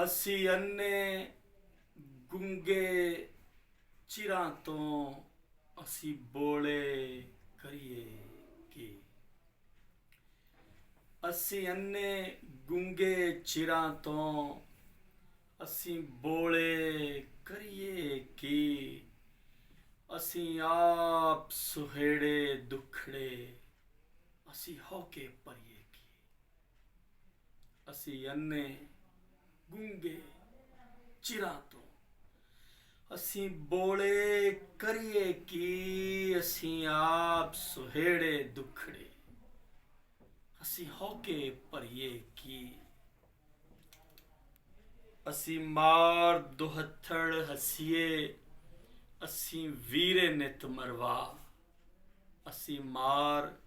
ਅਸੀਂ ਅੰਨੇ ਗੁੰਗੇ ਚਿਰਾਂ ਤੋਂ ਅਸੀਂ ਬੋਲੇ ਕਰੀਏ ਕੀ। ਅਸੀਂ ਅੰਨੇ ਗੁੰਗੇ ਚਿਰਾਂ ਤੋਂ ਅਸੀਂ ਬੋਲੇ ਕਰੀਏ ਕੀ। ਅਸੀਂ ਆਪ ਸੁਹੇੜੇ ਦੁਖੜੇ ਅਸੀਂ ਹੋ ਕੇ ਭਰੀਏ ਕੀ। ਅਸੀਂ ਅੰਨੇ ਗੁੰਗੇ ਚਿਰਾਂ ਤੋਂ ਅਸੀਂ ਬੋਲੇ ਕਰੀਏ ਕੀ। ਅਸੀਂ ਆਪ ਸੁਹੇੜੇ ਦੁਖੜੇ ਅਸੀਂ ਹੋ ਕੇ ਭਰੀਏ ਕੀ। ਅਸੀਂ ਮਾਰ ਦੁਹੱਥੜ ਹਸੀਏ ਅਸੀਂ ਵੀਰੇ ਨਿਤ ਮਰਵਾ। ਅਸੀਂ ਮਾਰ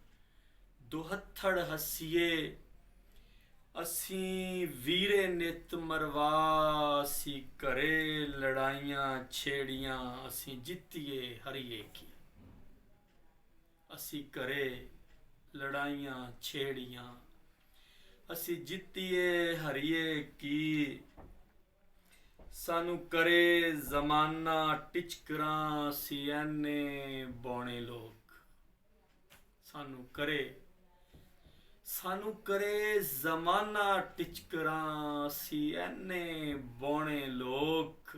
ਦੁਹੱਥੜ ਹਸੀਏ ਅਸੀਂ ਵੀਰੇ ਨਿਤ ਮਰਵਾ। ਅਸੀਂ ਘਰੇ ਲੜਾਈਆਂ ਛੇੜੀਆਂ ਅਸੀਂ ਜਿੱਤੀਏ ਹਰੀਏ ਕੀ। ਅਸੀਂ ਘਰੇ ਲੜਾਈਆਂ ਛੇੜੀਆਂ ਅਸੀਂ ਜਿੱਤੀਏ ਹਰੀਏ ਕੀ। ਸਾਨੂੰ ਕਰੇ ਜ਼ਮਾਨਾ ਟਿਚਕਰਾਂ ਅਸੀਂ ਐਨੇ ਬੌਣੇ ਲੋਕ। ਸਾਨੂੰ ਕਰੇ ਜ਼ਮਾਨਾ ਟਿਚਕਰਾਂ ਅਸੀਂ ਐਨੇ ਬੌਣੇ ਲੋਕ।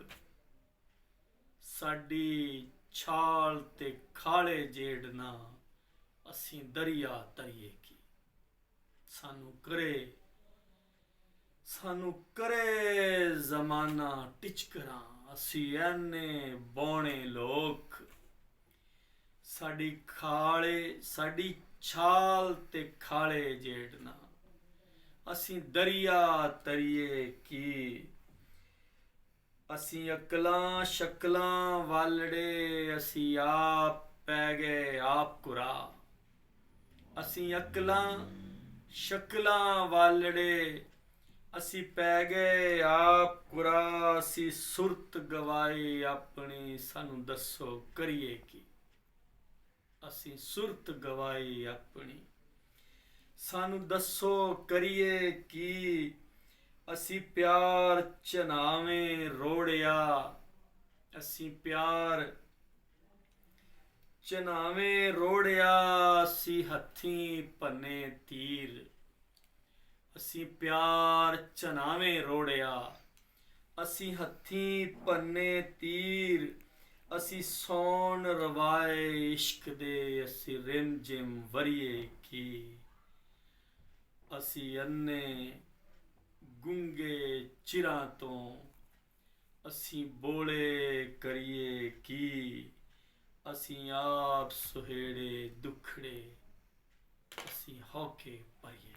ਸਾਡੀ ਛਾਲ ਤੇ ਖਾਲੇ ਜੇੜਨਾ ਅਸੀਂ ਦਰਿਆ ਤਰੀਏ ਕੀ। ਸਾਨੂੰ ਕਰੇ ਜ਼ਮਾਨਾ ਟਿਚਕਰਾਂ ਅਸੀਂ ਐਨੇ ਬੌਣੇ ਲੋਕ। ਸਾਡੀ ਛਾਲ ਤੇ ਖਾਲੇ ਜੇੜਨਾ ਅਸੀਂ ਦਰਿਆ ਤਰੀਏ ਕੀ। ਅਸੀਂ ਅਕਲਾਂ ਸ਼ਕਲਾਂ ਵਾਲੜੇ ਅਸੀਂ ਆਪ ਪੈ ਗਏ ਆਪ ਕੁਰਾ। ਅਸੀਂ ਅਕਲਾਂ ਸ਼ਕਲਾਂ ਵਾਲੜੇ ਅਸੀਂ ਪੈ ਗਏ ਆਪ ਕੁਰਾ। ਅਸੀਂ ਸੁਰਤ ਗਵਾਈ ਆਪਣੀ ਸਾਨੂੰ ਦੱਸੋ ਕਰੀਏ ਕੀ। ਅਸੀਂ ਸੁਰਤ ਗਵਾਈ ਆਪਣੀ ਸਾਨੂੰ ਦੱਸੋ ਕਰੀਏ ਕੀ। ਅਸੀਂ ਪਿਆਰ ਚਨਾਵੇਂ ਰੋੜਿਆ ਅਸੀਂ ਪਿਆਰ ਚਨਾਵੇਂ ਰੋੜਿਆ। ਅਸੀਂ ਹੱਥੀਂ ਭੰਨੇ ਤੀਰ ਅਸੀਂ ਪਿਆਰ ਚਨਾਵੇਂ ਰੋੜਿਆ। ਅਸੀਂ ਹੱਥੀਂ ਭੰਨੇ ਤੀਰ ਅਸੀਂ ਸੌਣ ਰਵਾਏ ਇਸ਼ਕ ਦੇ ਅਸੀਂ ਰਿਮ ਜਿਮ ਵਰੀਏ ਕੀ। ਅਸੀਂ ਅੰਨੇ ਗੁੰਗੇ ਚਿਰਾਂ ਤੋਂ ਅਸੀਂ ਬੋਲੇ ਕਰੀਏ ਕੀ। ਅਸੀਂ ਆਪ ਸੁਹੇੜੇ ਦੁਖੜੇ ਅਸੀਂ ਹੋ ਕੇ ਭਰੀਏ।